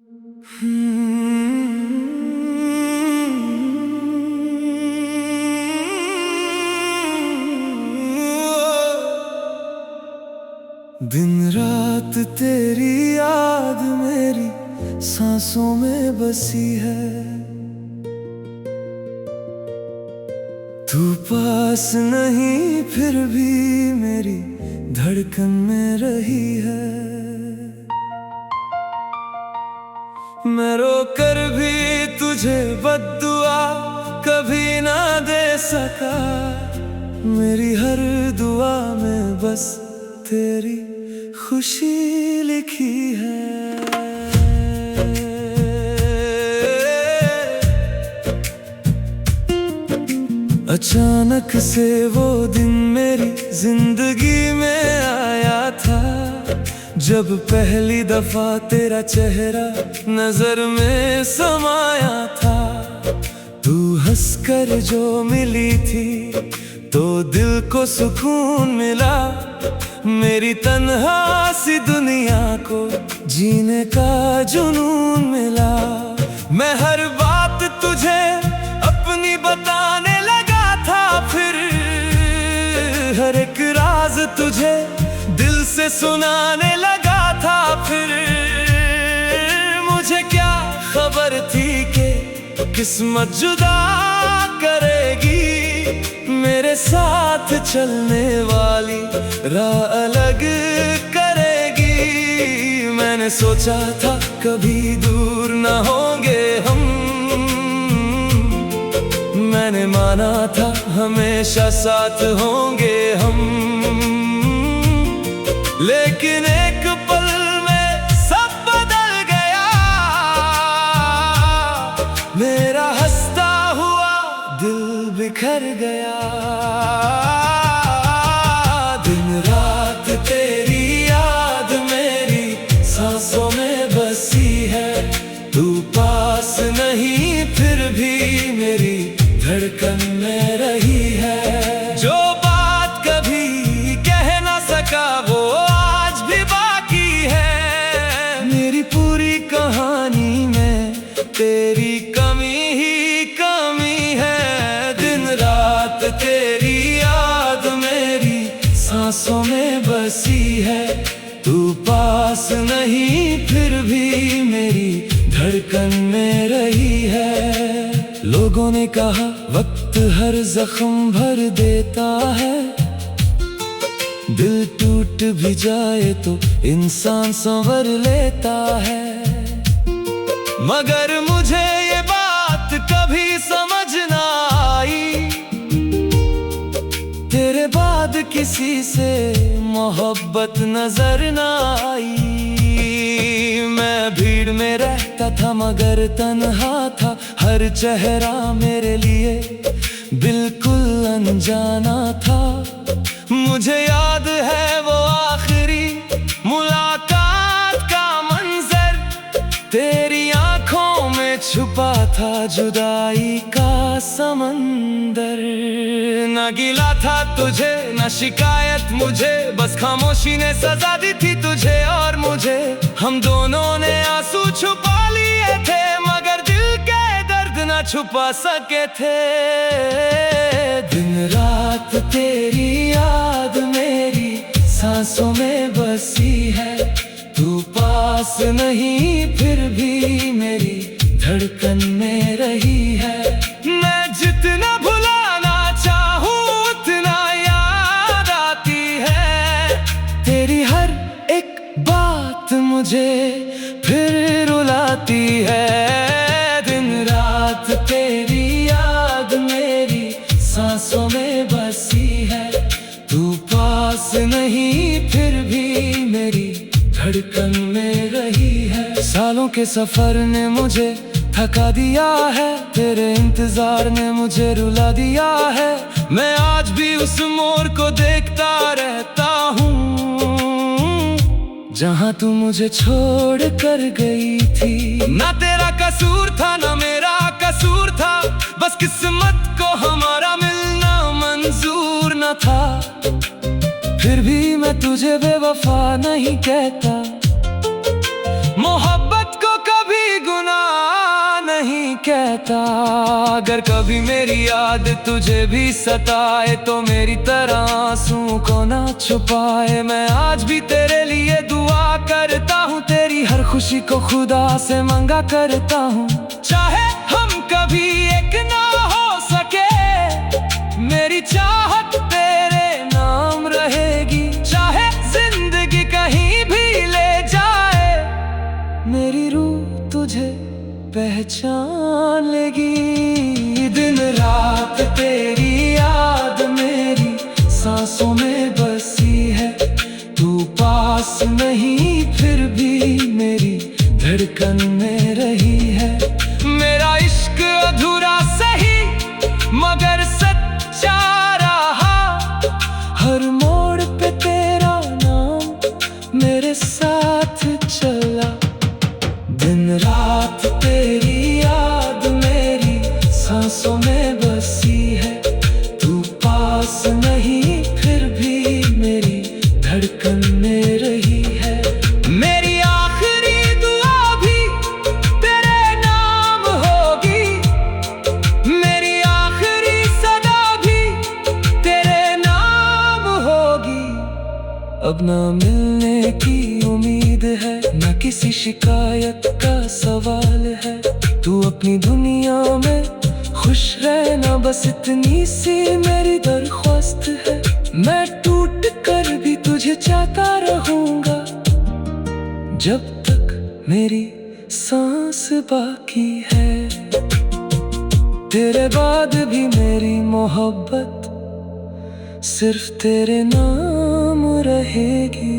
दिन रात तेरी याद मेरी सांसों में बसी है। तू पास नहीं फिर भी मेरी धड़कन में रही है। मैं रोकर भी तुझे बद्दुआ कभी ना दे सका। मेरी हर दुआ में बस तेरी खुशी लिखी है। अचानक से वो दिन मेरी जिंदगी में आया था, जब पहली दफा तेरा चेहरा नजर में समाया था। तू हंसकर जो मिली थी तो दिल को सुकून मिला। मेरी तन्हा सी दुनिया को जीने का जुनून मिला। मैं हर बात तुझे अपनी बताने लगा था, फिर हर एक राज तुझे दिल से सुनाने लगा था। फिर मुझे क्या खबर थी कि किस्मत जुदा करेगी। मेरे साथ चलने वाली राह अलग करेगी। मैंने सोचा था कभी दूर न होंगे हम, मैंने माना था हमेशा साथ होंगे हम। लेकिन एक पल में सब बदल गया। मेरा हंसता हुआ दिल बिखर गया। दिन रात तेरी याद मेरी सांसों में बसी है। तू पास नहीं फिर भी मेरी धड़कन में रही है। जो बात कभी कह ना सका वो आज भी बाकी है। मेरी पूरी कहानी में तेरी कमी ही कमी है। दिन रात तेरी याद मेरी सांसों में बसी है। तू पास नहीं फिर भी मेरी धड़कन में रही है। लोगों ने कहा वक्त हर जख्म भर देता है। दिल टूट भी जाए तो इंसान संवर लेता है। मगर मुझे ये बात कभी समझ ना आई, तेरे बाद किसी से मोहब्बत नजर ना आई। मैं भीड़ में रहता था मगर तन्हा था। हर चेहरा मेरे लिए बिल्कुल अनजाना था। मुझे याद है वो आखिरी मुलाकात का मंजर। तेरी आंखों में छुपा था जुदाई का समंदर। न गिला था तुझे न शिकायत मुझे, बस खामोशी ने सजा दी थी तुझे और मुझे। हम दोनों ने आंसू छुपा लिए थे मगर दिल के दर्द न छुपा सके थे। दिन रात तेरी याद मेरी सांसों में बसी है। तू पास नहीं फिर भी मेरी धड़कन में रही है। मैं जितना भुलाना चाहूं उतना याद आती है। तेरी हर एक बात मुझे फिर रुलाती है। दिन रात तेरी याद मेरी सांसों में बसी है। तू पास नहीं फिर भी मेरी धड़कन में रही है। सालों के सफर ने मुझे थका दिया है। तेरे इंतजार ने मुझे रुला दिया है। मैं आज भी उस मोड़ को देखता रहता हूँ जहाँ तू मुझे छोड़ कर गई थी। ना तेरा कसूर था ना मेरा कसूर था, बस किस्मत को हमारा मिलना मंजूर न था। फिर भी मैं तुझे बेवफा नहीं कहता। मोहब्बत को कभी कहता। अगर कभी मेरी याद तुझे भी सताए तो मेरी तरह आंसू को ना छुपाए। मैं आज भी तेरे लिए दुआ करता हूँ, तेरी हर खुशी को खुदा से मांगा करता हूँ। चाहे हम कभी एक ना हो सके, मेरी चाहत तेरे नाम रहेगी। चाहे जिंदगी कहीं भी ले जाए, मेरी रूह तुझे पहचान लेगी। दिन रात तेरी याद मेरी सांसों में बसी है। तू पास नहीं फिर भी मेरी धड़कन में रही है। मेरा इश्क अधूरा सही मगर सच्चा रहा। हर मोड़ पे तेरा नाम मेरे साथ चला। दिन रात तेरी याद मेरी सांसों में बसी है। तू पास नहीं फिर भी मेरी धड़कन में रही है। मेरी आखिरी दुआ भी तेरे नाम होगी। मेरी आखिरी सदा भी तेरे नाम होगी। अब ना मिलने की उम्मीद है, ना किसी शिकायत का सवाल है। तू अपनी दुनिया में खुश रहना, बस इतनी सी मेरी दरख्वास्त है। मैं टूट कर भी तुझे चाहता रहूंगा, जब तक मेरी सांस बाकी है। तेरे बाद भी मेरी मोहब्बत सिर्फ तेरे नाम रहेगी।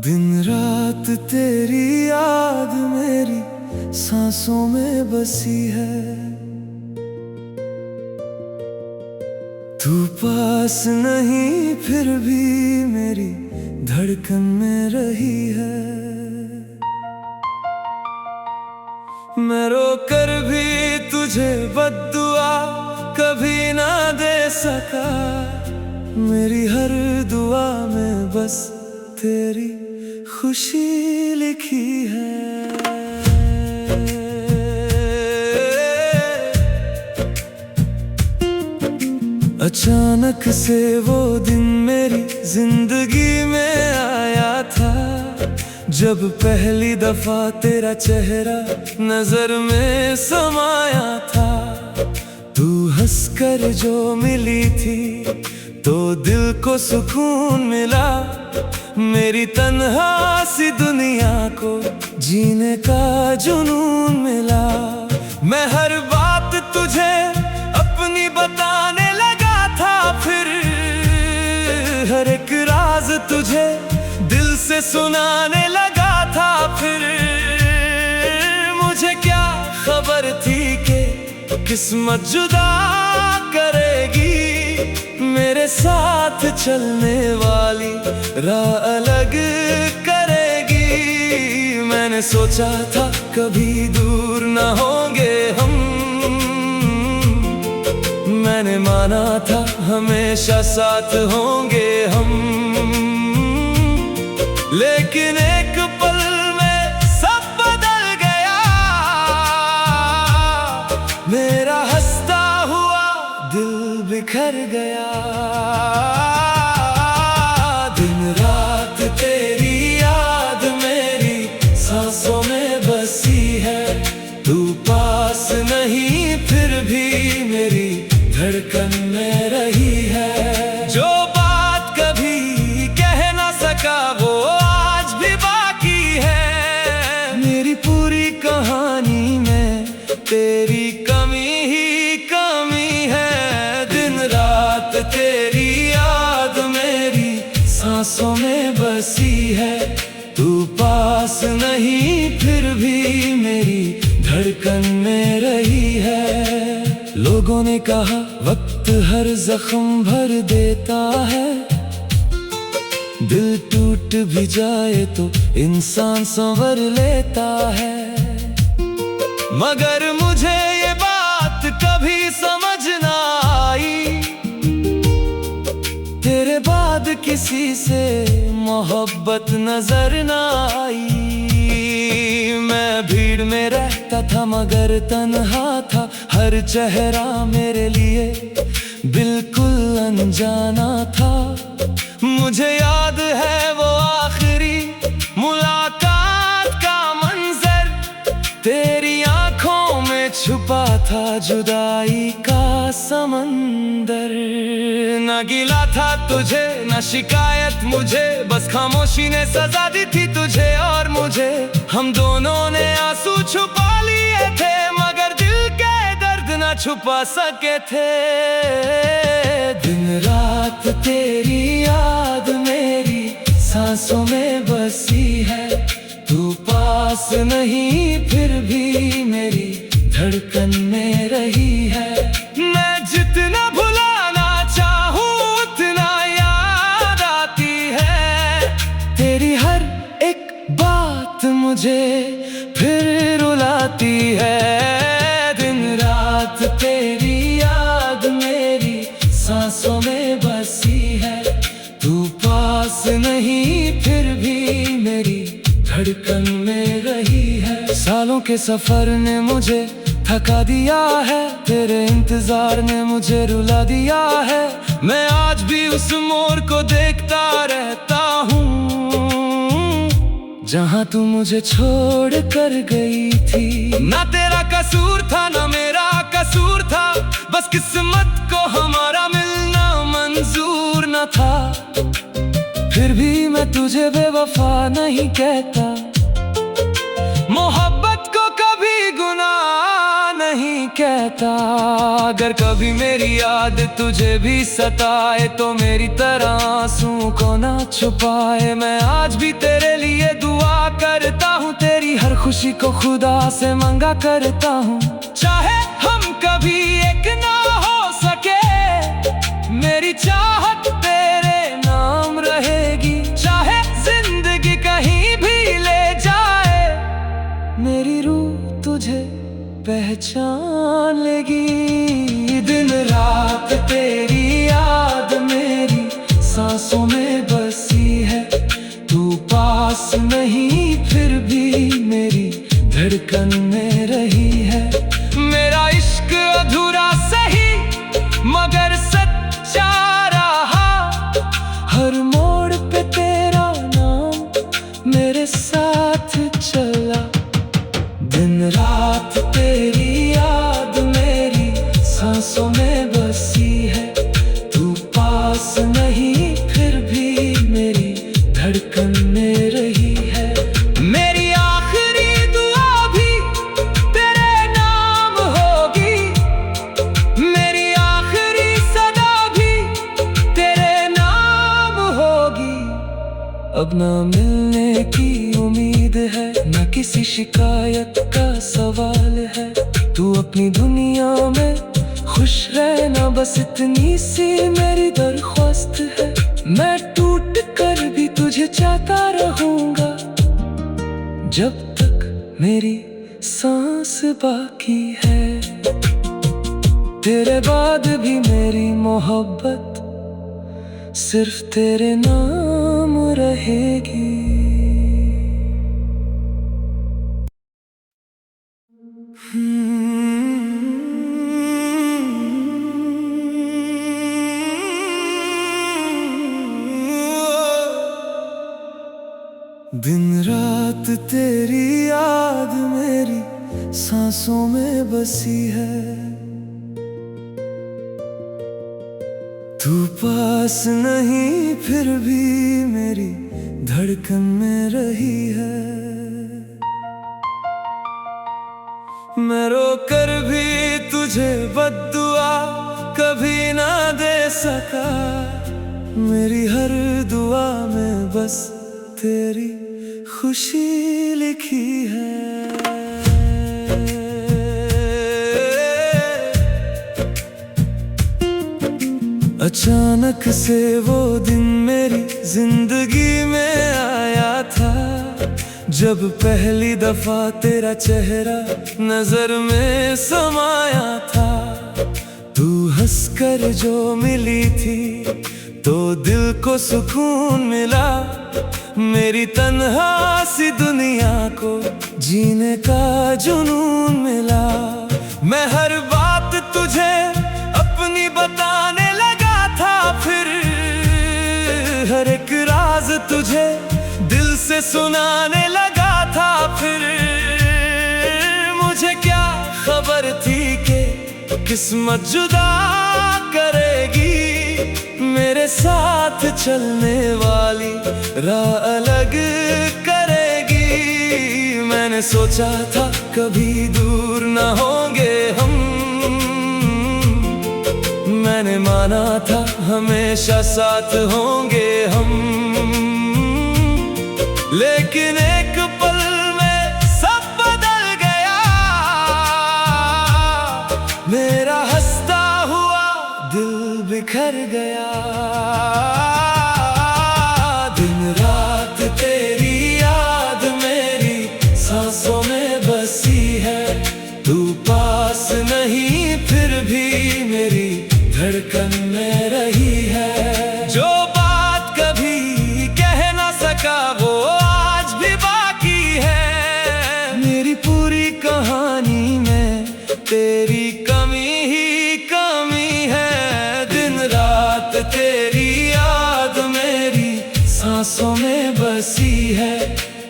दिन रात तेरी याद मेरी सांसों में बसी है। तू पास नहीं फिर भी मेरी धड़कन में रही है। मैं रोकर भी तुझे बद्दुआ कभी ना दे सका। मेरी हर दुआ में बस तेरी खुशी लिखी है। अचानक से वो दिन मेरी जिंदगी में आया था, जब पहली दफा तेरा चेहरा नजर में समाया था। तू हंसकर जो मिली थी तो दिल को सुकून मिला। मेरी तन्हा सी दुनिया को जीने का जुनून मिला। मैं हर बात तुझे अपनी बताने लगा था, फिर हर एक राज तुझे दिल से सुनाने लगा था। फिर मुझे क्या खबर थी कि किस्मत जुदा करेगी। मेरे साथ चलने वाली राह अलग करेगी। मैंने सोचा था कभी दूर न होंगे हम, मैंने माना था हमेशा साथ होंगे हम। लेकिन एक पल में सब बदल गया। मेरा हंसता हुआ दिल बिखर गया। दिन रात तेरी याद मेरी सांसों में बसी है। तू पास नहीं फिर भी मेरी धड़कन में रही है। जो बात कभी कह ना सका वो आज भी बाकी है। मेरी पूरी कहानी में तेरी कमी ही कमी है। दिन रात तेरी याद मेरी सांसों में बसी है। तू पास नहीं फिर भी मेरी धड़कन में रही है। लोगों ने कहा वक्त हर जख्म भर देता है। दिल टूट भी जाए तो इंसान संवर लेता है। मगर मुझे ये किसी से मोहब्बत नजर ना आई। मैं भीड़ में रहता था मगर तन्हा था, हर चेहरा मेरे लिए बिल्कुल अनजाना था। मुझे याद है वो आखिरी मुलाकात का मंजर, तेरी आंखों में छुपा था जुदाई का समंदर। न गिला था तुझे न शिकायत मुझे, बस खामोशी ने सजा दी थी तुझे और मुझे। हम दोनों ने आंसू छुपा लिए थे मगर दिल के दर्द न छुपा सके थे। दिन रात तेरी याद मेरी सांसों में बसी है, तू पास नहीं फिर भी मेरी धड़कन में रही है। मैं जितना भुलाना चाहूं उतना याद आती है, तेरी हर एक बात मुझे फिर रुलाती है। दिन रात तेरी याद मेरी सांसों में बसी है, तू पास नहीं फिर भी मेरी धड़कन में रही है। सालों के सफर ने मुझे थका दिया है, तेरे इंतजार ने मुझे रुला दिया है। मैं आज भी उस मोड़ को देखता रहता हूँ जहाँ तू मुझे छोड़ कर गई थी। ना तेरा कसूर था ना मेरा कसूर था, बस किस्मत को हमारा मिलना मंजूर न था। फिर भी मैं तुझे बेवफा नहीं कहता, मोहब्बत को कभी गुनाह नहीं कहता। अगर कभी मेरी याद तुझे भी सताए तो मेरी तरह आंसू को ना छुपाए। मैं आज भी तेरे लिए दुआ करता हूँ, तेरी हर खुशी को खुदा से मांगा करता हूँ। चाहे हम कभी एक ना हो सके, मेरी चाहत तेरे नाम रहेगी। चाहे जिंदगी कहीं भी ले जाए, मेरी रूह तुझे पहचान लेगी। दिन रात तेरी याद मेरी सांसों में बसी है, तू पास नहीं फिर भी मेरी धड़कन में रही है। मेरा इश्क अधूरा सही मगर सच्चा रहा, हर मोड़ पे तेरा नाम मेरे साथ चला। दिन रात तेरी याद मेरी सांसों में बसी है, तू पास नहीं फिर भी मेरी धड़कन में रही है। मेरी आखिरी दुआ भी तेरे नाम होगी, मेरी आखिरी सदा भी तेरे नाम होगी। अब ना मिलने की उम्मीद है न किसी शिकायत का सवाल है, तू अपनी दुनिया में खुश रहना बस इतनी सी मेरी दरख्वास्त है। मैं टूट कर भी तुझे चाहता रहूंगा जब तक मेरी सांस बाकी है। तेरे बाद भी मेरी मोहब्बत सिर्फ तेरे नाम रहेगी। दिन रात तेरी याद मेरी सांसों में बसी है, तू पास नहीं फिर भी मेरी धड़कन में रही है। मैं रोकर भी तुझे बद्दुआ कभी ना दे सका, मेरी हर दुआ में बस तेरी खुशी लिखी है। अचानक से वो दिन मेरी जिंदगी में आया था, जब पहली दफा तेरा चेहरा नजर में समाया था। तू हंसकर जो मिली थी तो दिल को सुकून मिला, मेरी तन्हा सी दुनिया को जीने का जुनून मिला। मैं हर बात तुझे अपनी बताने लगा था, फिर हर एक राज तुझे दिल से सुनाने लगा था। फिर मुझे क्या खबर थी कि किस्मत जुदा करेगी, मेरे साथ चलने वाली राह अलग करेगी। मैंने सोचा था कभी दूर न होंगे हम, मैंने माना था हमेशा साथ होंगे हम, लेकिन एक पल में सब बदल गया। मेरा हंसता हुआ दिल बिखर गया। दिन रात तेरी याद मेरी सांसों में बसी है, तू पास नहीं फिर भी मेरी धड़कन में रही है। जो बात कभी कह ना सका वो आज भी बाकी है, मेरी पूरी कहानी में तेरी कमी ही कमी है। दिन रात तेरी याद मेरी सांसों में बसी है,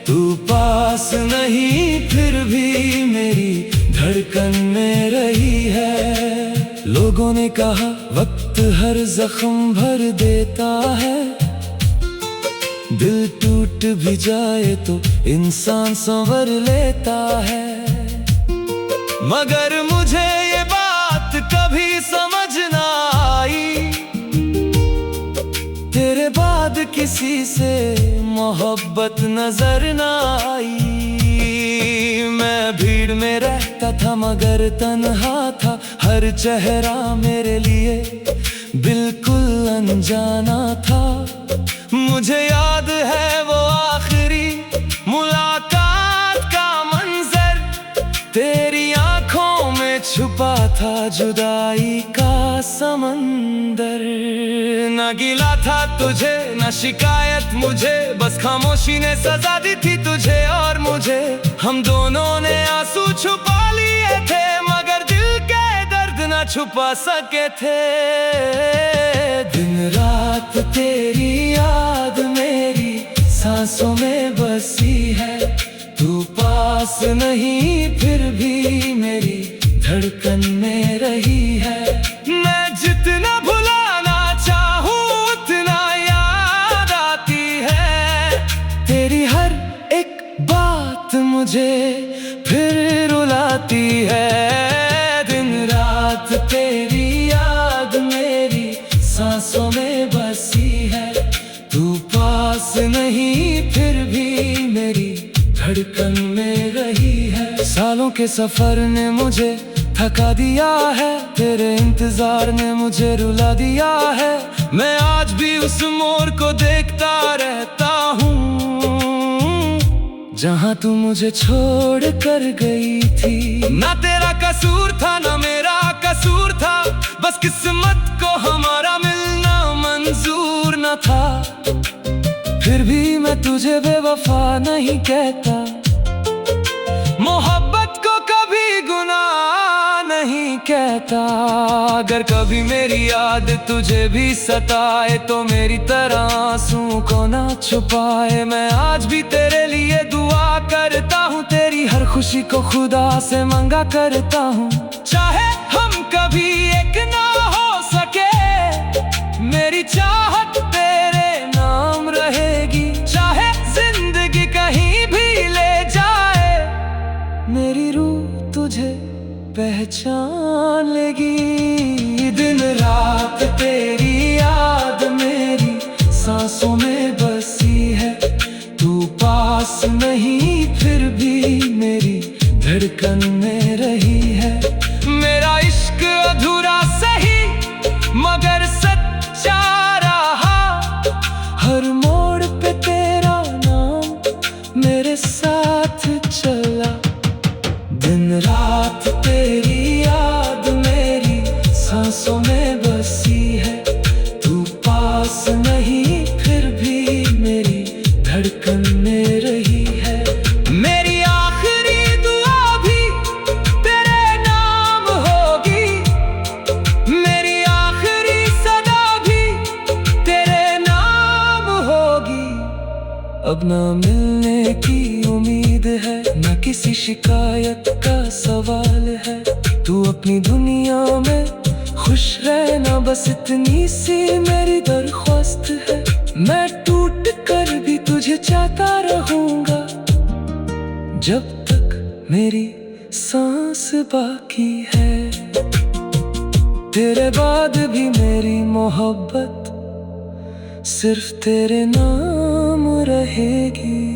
तू पास नहीं फिर भी मेरी धड़कन में रही है। लोगों ने कहा वक्त हर जख्म भर देता है, दिल टूट भी जाए तो इंसान संवर लेता है। मगर मुझे ये बात कभी समझ ना आई, तेरे बाद किसी से मोहब्बत नजर ना आई। मैं भीड़ में रहता था मगर तन्हा था, हर चेहरा मेरे लिए बिल्कुल अनजाना था। मुझे याद है वो आखिरी मुलाकात का मंजर, तेरी आंखों में छुपा था जुदाई का समंदर। न गिला था तुझे न शिकायत मुझे, बस खामोशी ने सजा दी थी तुझे और मुझे। हम दोनों ने आंसू छुपा लिए थे मगर दिल के दर्द न छुपा सके थे। दिन रात तेरी याद मेरी सांसों में बसी है, तू पास नहीं फिर भी मेरी धड़कन में रही है। मैं जितना भुलाना चाहूं उतना याद आती है, तेरी हर एक बात मुझे फिर रुलाती है। दिन रात तेरी याद मेरी सांसों में बसी है, तू पास नहीं फिर भी मेरी धड़कन में रही है। सालों के सफर ने मुझे थका दिया है, तेरे इंतजार ने मुझे रुला दिया है। मैं आज भी उस मोड़ को देखता रहता हूँ जहाँ तू मुझे छोड़ कर गई थी। ना तेरा कसूर था ना मेरा कसूर था, बस किस्मत को हमारा मिलना मंजूर न था। फिर भी मैं तुझे बेवफा नहीं कहता, मोहब्बत को कभी गुनाह नहीं कहता। अगर कभी मेरी याद तुझे भी सताए तो मेरी तरह आंसू को ना छुपाए। मैं आज भी तेरे लिए दुआ करता हूँ, तेरी हर खुशी को खुदा से मांगा करता हूँ। चाहे हम कभी एक ना हो सके, मेरी चाहत तेरे नाम रहेगी। चाहे जिंदगी कहीं भी ले जाए, मेरी रूह तुझे पहचान लेगी। दिन रात तेरी याद मेरी सांसों में बसी है, तू पास नहीं फिर भी मेरी धड़कन में रही है। मेरा इश्क अधूरा सही मगर सच्चा रहा, हर मोड़ पे तेरा नाम मेरे साथ चला। दिन रात तेरी याद मेरी सांसों में बसी है, तू पास न मिलने की उम्मीद है, न किसी शिकायत का सवाल है। तू अपनी दुनिया में खुश रहना, बस इतनी सी मेरी दरख्वास्त है। मैं टूट कर भी तुझे चाहता रहूंगा, जब तक मेरी सांस बाकी है। तेरे बाद भी मेरी मोहब्बत सिर्फ तेरे नाम रहेगी।